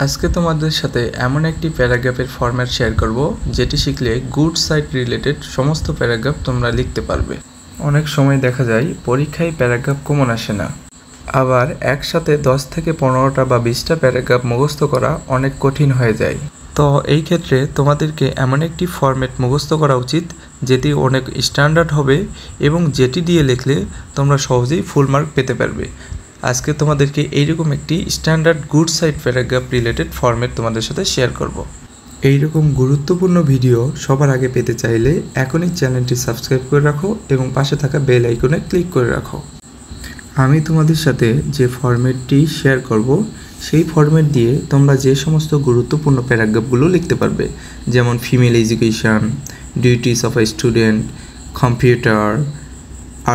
আজকে তোমাদের সাথে এমন একটি প্যারাগ্রাফের ফরম্যাট শেয়ার করব যেটি শিখলে গুড সাইট রিলেটেড সমস্ত প্যারাগ্রাফ তোমরা লিখতে পারবে। অনেক সময় দেখা যায় পরীক্ষায় প্যারাগ্রাফ কমন আসে না, আবার একসাথে 10 থেকে 15টা বা 20টা প্যারাগ্রাফ মুখস্থ করা অনেক কঠিন হয়ে যায়। তো এই ক্ষেত্রে তোমাদেরকে এমন একটি ফরম্যাট মুখস্থ করা উচিত যেটি অনেক স্ট্যান্ডার্ড হবে এবং যেটি দিয়ে লিখলে তোমরা সহজেই ফুল মার্ক পেতে পারবে। আজকে তোমাদেরকে এইরকম একটি standard good site paragraph related format তোমাদের সাথে শেয়ার করব। এইরকম গুরুত্বপূর্ণ ভিডিও সবার আগে পেতে চাইলে এখনই চ্যানেলটি সাবস্ক্রাইব করে রাখো এবং পাশে থাকা বেল আইকনে ক্লিক করে রাখো। আমি তোমাদের সাথে যে ফরম্যাটটি শেয়ার করব সেই ফরম্যাট দিয়ে তোমরা যে সমস্ত গুরুত্বপূর্ণ প্যারাগ্রাফগুলো লিখতে পারবে, যেমন female education, duties of a student, computer,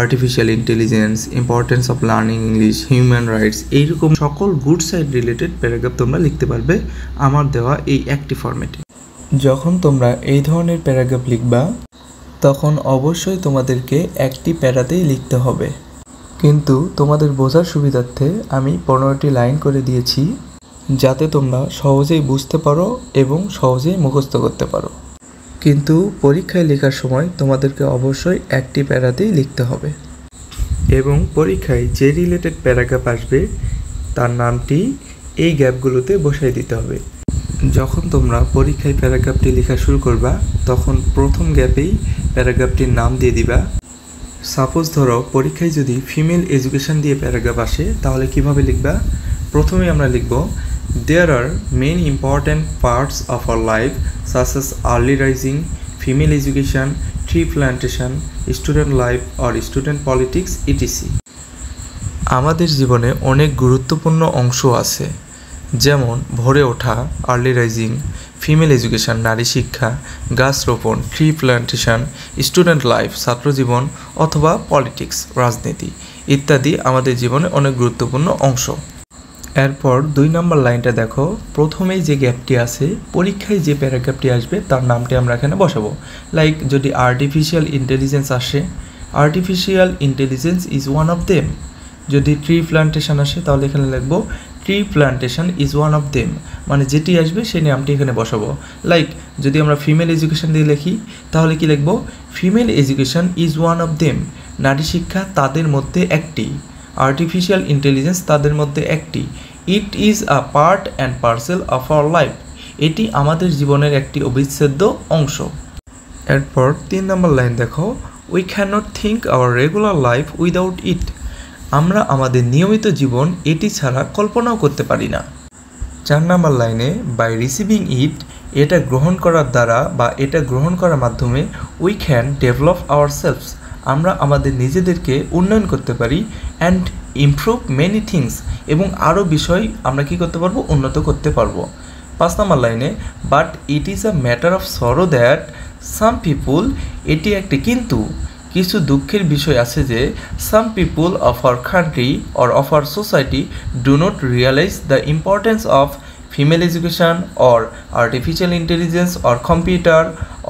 artificial intelligence, importance of learning English, human rights, এইরকম সকল গুড সাইট রিলেটেড প্যারাগ্রাফ তোমরা লিখতে পারবে আমার দেওয়া এই একটি ফরম্যাটে। যখন তোমরা এই ধরনের প্যারাগ্রাফ লিখবা তখন অবশ্যই তোমাদেরকে একটি প্যারাতেই লিখতে হবে, কিন্তু তোমাদের বোঝার সুবিধার্থে আমি 15টি লাইন করে দিয়েছি যাতে তোমরা সহজেই বুঝতে পারো এবং সহজেই মুখস্থ করতে পারো। কিন্তু পরীক্ষায় লেখার সময় তোমাদেরকে অবশ্যই একটি প্যারাতেই লিখতে হবে এবং পরীক্ষায় যে রিলেটেড প্যারাগ্রাফ আসবে তার নামটি এই গ্যাপগুলোতে বসাই দিতে হবে। যখন তোমরা পরীক্ষায় প্যারাগ্রাফটি লেখা শুরু করবা তখন প্রথম গ্যাপেই প্যারাগ্রাফটির নাম দিয়ে দিবা। সাপোজ ধরো পরীক্ষায় যদি ফিমেল এডুকেশন দিয়ে প্যারাগ্রাফ আসে তাহলে কিভাবে লিখবা? প্রথমেই আমরা লিখব There are many important parts of our life such as early rising, female education, tree plantation, student life or student politics etc. আমাদের জীবনে অনেক গুরুত্বপূর্ণ অংশ আছে, যেমন ভোরে ওঠা আর্লি রাইজিং, ফিমেল এডুকেশন নারী শিক্ষা, গাছ রোপণ ট্রি প্ল্যান্টেশন, স্টুডেন্ট লাইফ ছাত্র জীবন অথবা পলিটিক্স রাজনীতি ইত্যাদি আমাদের জীবনে অনেক গুরুত্বপূর্ণ অংশ। এরপর 2 নম্বর লাইনটা দেখো, প্রথমেই যে গ্যাপটি আছে পরীক্ষায় যে প্যারাগ্রাফটি আসবে তার নামটি আমরা এখানে বসাবো। লাইক যদি আর্টিফিশিয়াল ইন্টেলিজেন্স আসে, artificial intelligence is one of them. যদি ট্রি প্ল্যান্টেশন আসে তাহলে এখানে লিখবো tree plantation is one of them, মানে যেটি আসবে সেই নামটি এখানে বসাবো। লাইক যদি আমরা ফিমেল এডুকেশন দিয়ে লিখি তাহলে কি লিখবো? Female education is one of them, নারী শিক্ষা তাদের মধ্যে একটি, আর্টিফিশিয়াল ইন্টেলিজেন্স তাদের মধ্যে একটি, ইট is a part and parcel of our life, এটি আমাদের জীবনের একটি অবিচ্ছেদ্য অংশ। এরপর 3 নম্বর লাইন দেখো, we can not think hour regular life without it, আমরা আমাদের নিয়মিত জীবন এটি ছাড়া কল্পনাও করতে পারি না। 4 নম্বর লাইনে বাই রিসিভিং ইট, এটা গ্রহণ করার দ্বারা বা এটা গ্রহণ করার মাধ্যমে we can develop hour selves, আমরা আমাদের নিজেদেরকে উন্নয়ন করতে পারি অ্যান্ড ইমপ্রুভ মেনি থিংস, এবং আরও বিষয় আমরা কি করতে পারবো? উন্নত করতে পারবো। 5 নম্বর লাইনে but it is a matter of sorrow that some people, এটি একটি কিন্তু কিছু দুঃখের বিষয় আছে যে some people of our country or of our society do not realize the importance of female education or artificial intelligence or computer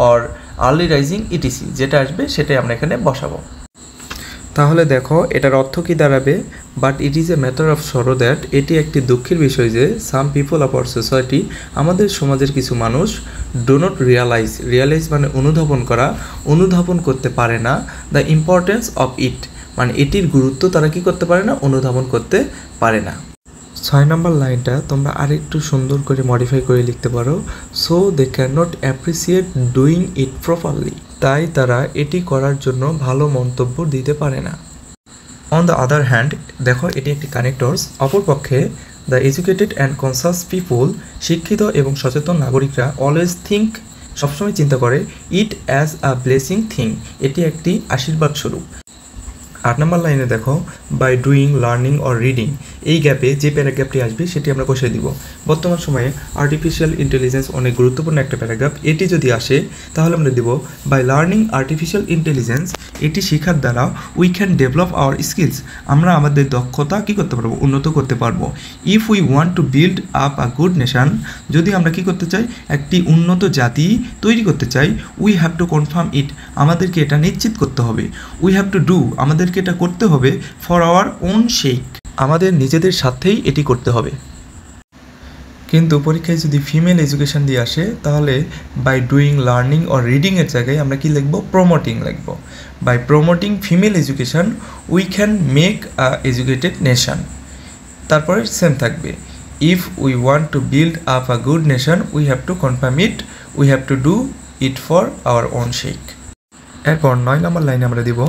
or early rising etc, যেটা আসবে সেটাই আমরা এখানে বসাবো। তাহলে দেখো এটার অর্থ কি দাঁড়াবে? But it is a matter of sorrow that, এটি একটি দুঃখের বিষয় যে some people of our society, আমাদের সমাজের কিছু মানুষ ডো নট রিয়ালাইজ, রিয়ালাইজ মানে অনুধাবন করা, অনুধাবন করতে পারে না, দ্য ইম্পর্টেন্স অফ ইট, মানে এটির গুরুত্ব তারা কি করতে পারে না? অনুধাবন করতে পারে না। 6 নম্বর লাইনটা তোমরা আরেকটু সুন্দর করে মডিফাই করে লিখতে পারো, so they can not appreciate doing it properly, তাই তারা এটি করার জন্য ভালো মন্তব্য দিতে পারে না। অন দ্য আদার হ্যান্ড, দেখো এটি একটি কানেক্টরস, অপরপক্ষে the educated and conscious people, শিক্ষিত এবং সচেতন নাগরিকরা অলওয়েজ থিঙ্ক, সবসময় চিন্তা করে, it as a blessing thing, এটি একটি আশীর্বাদ স্বরূপ। 8 নম্বর লাইনে দেখো by doing learning or reading, এই গ্যাপে যে প্যারাগ্রাফটি আসবে সেটি আমরা বসিয়ে দিব। বর্তমান সময়ে আর্টিফিশিয়াল ইন্টেলিজেন্স অনেক গুরুত্বপূর্ণ একটা প্যারাগ্রাফ, এটি যদি আসে তাহলে আমরা দিব বাই লার্নিং আর্টিফিশিয়াল ইন্টেলিজেন্স, এটি শেখার দ্বারা we can develop hour skills, আমরা আমাদের দক্ষতা কী করতে পারবো? উন্নত করতে পারবো। If we want to build up a good nation, যদি আমরা কি করতে চাই? একটি উন্নত জাতি তৈরি করতে চাই, উই হ্যাভ টু কনফার্ম ইট, আমাদেরকে এটা নিশ্চিত করতে হবে। উই হ্যাভ টু ডু, আমাদেরকে এটা করতে হবে, ফর আওয়ার ওন সেক, আমাদের নিজেদের সাথেই এটি করতে হবে। কিন্তু পরীক্ষায় যদি ফিমেল এডুকেশন দিয়ে আসে তাহলে বাই ডুইং লার্নিং অর রিডিংয়ের জায়গায় আমরা কি লিখব প্রমোটিং লিখব by promoting female education we can make a educated nation তারপরে সেম থাকবে if we want to build up a good nation we have to confirm it we have to do it for our own sake এরপর 9 নম্বর লাইনে আমরা দিব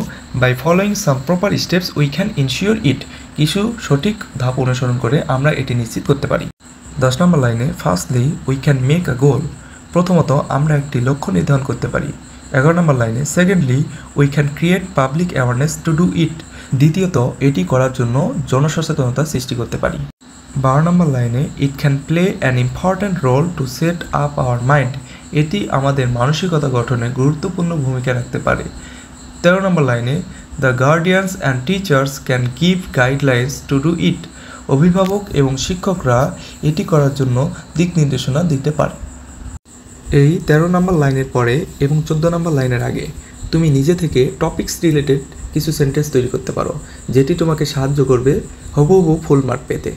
by following some proper steps we can ensure it কিছু সঠিক ধাপ অনুসরণ করে আমরা এটি নিশ্চিত করতে পারি 10 নম্বর লাইনে firstly we can make a goal প্রথমত আমরা একটি লক্ষ্য নির্ধারণ করতে পারি 11 নম্বর লাইনে secondly we can create public awareness two do ইট দ্বিতীয়ত এটি করার জন্য জনসচেতনতা সৃষ্টি করতে পারি 12 নম্বর লাইনে it can play an important role to set up our mind এটি আমাদের মানসিকতা গঠনে গুরুত্বপূর্ণ ভূমিকা রাখতে পারে 13 নম্বর লাইনে the guardians and teachers can give guidelines two do ইট অভিভাবক এবং শিক্ষকরা এটি করার জন্য দিক নির্দেশনা দিতে পারে এই 13 নম্বর লাইনের পরে এবং 14 নম্বর লাইনের আগে তুমি নিজে থেকে টপিকস রিলেটেড কিছু সেন্টেন্স তৈরি করতে পারো যেটি তোমাকে সাহায্য করবে হুবহু ফুল মার্ক পেতে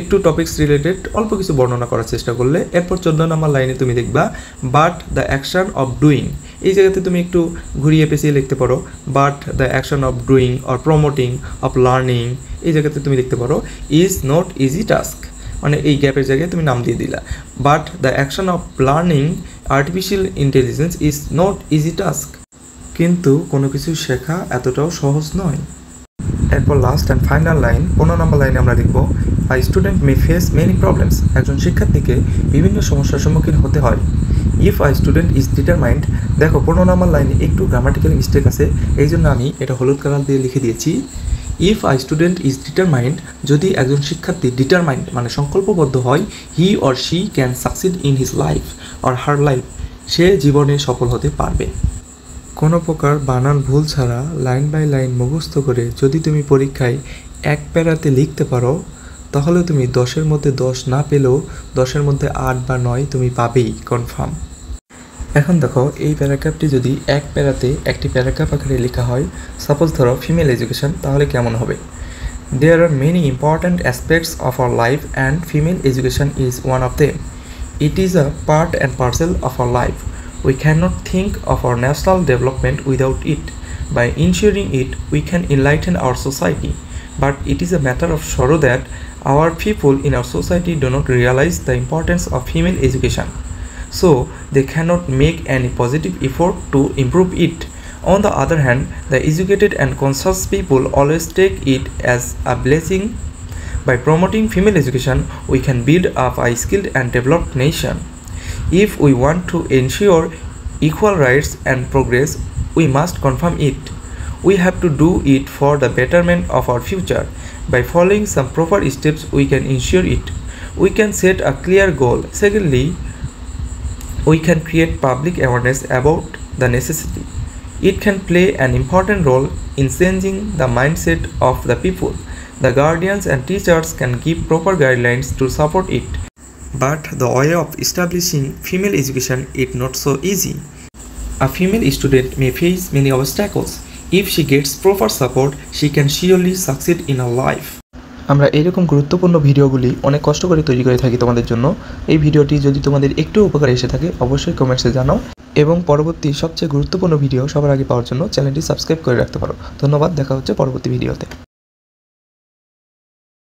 একটু টপিকস রিলেটেড অল্প কিছু বর্ণনা করার চেষ্টা করলে এরপর 14 নম্বর লাইনে তুমি দেখবা but the action of doing এই জায়গাতে তুমি একটু ঘুরিয়ে পেঁচিয়ে লিখতে পারো but the action of doing or promoting of learning এই জায়গাতে তুমি লিখতে পারো ইজ নট ইজি টাস্ক মানে এই গ্যাপের জায়গায় তুমি নাম দিয়ে দিলা but the action of learning artificial intelligence is not easy task কিন্তু কোনো কিছু শেখা এতটাও সহজ নয় এরপর লাস্ট অ্যান্ড ফাইনাল লাইন 15 নম্বর লাইনে আমরা লিখব আ স্টুডেন্ট মে ফেস মেনি প্রবলেমস একজন শিক্ষার্থীকে বিভিন্ন সমস্যার সম্মুখীন হতে হয় if a student is determined দেখো 15 নম্বর লাইনে একটু গ্রামাটিক্যাল মিস্টেক আছে এই জন্য আমি এটা হলুদ কালার দিয়ে লিখে দিয়েছি if a student is determined যদি একজন শিক্ষার্থী ডিটারমাইন্ড মানে সংকল্পবদ্ধ হয় he or she can succeed in his life or her life সে জীবনে সফল হতে পারবে কোনো প্রকার বানান ভুল ছাড়া লাইন বাই লাইন মুখস্থ করে যদি তুমি পরীক্ষায় এক প্যারাতে লিখতে পারো তাহলে তুমি 10-এর মধ্যে 10 না পেলেও 10-এর মধ্যে 8 বা 9 তুমি পাবেই কনফার্ম এখন দেখো এই প্যারাগ্রাফটি যদি এক প্যারাতে একটি প্যারাগ্রাফ আকারে লেখা হয় সাপোজ ধরো ফিমেল এডুকেশন তাহলে কেমন হবে there are many important aspects of our life and female education is one of them it is a part and parcel of our life We cannot think of our national development without it. By ensuring it, we can enlighten our society. But it is a matter of sorrow that our people in our society do not realize the importance of female education. So, they cannot make any positive effort to improve it. On the other hand, the educated and conscious people always take it as a blessing. By promoting female education, we can build up a skilled and developed nation. If we want to ensure equal rights and progress, we must confirm it. We have to do it for the betterment of our future. By following some proper steps, we can ensure it. We can set a clear goal. Secondly, we can create public awareness about the necessity. It can play an important role in changing the mindset of the people. The guardians and teachers can give proper guidelines to support it. But the way of establishing female education is not so easy. A female student may face many obstacles. If she gets proper support, she can surely succeed in her life. আমরা এরকম গুরুত্বপূর্ণ ভিডিওগুলি অনেক কষ্ট করে তৈরি করে থাকি তোমাদের জন্য এই ভিডিওটি যদি তোমাদের একটু উপকারে এসে থাকে অবশ্যই কমেন্টসে জানাও এবং পরবর্তী সবচেয়ে গুরুত্বপূর্ণ ভিডিও সবার আগে পাওয়ার জন্য চ্যানেলটি সাবস্ক্রাইব করে রাখতে পারো ধন্যবাদ দেখা হচ্ছে পরবর্তী ভিডিওতে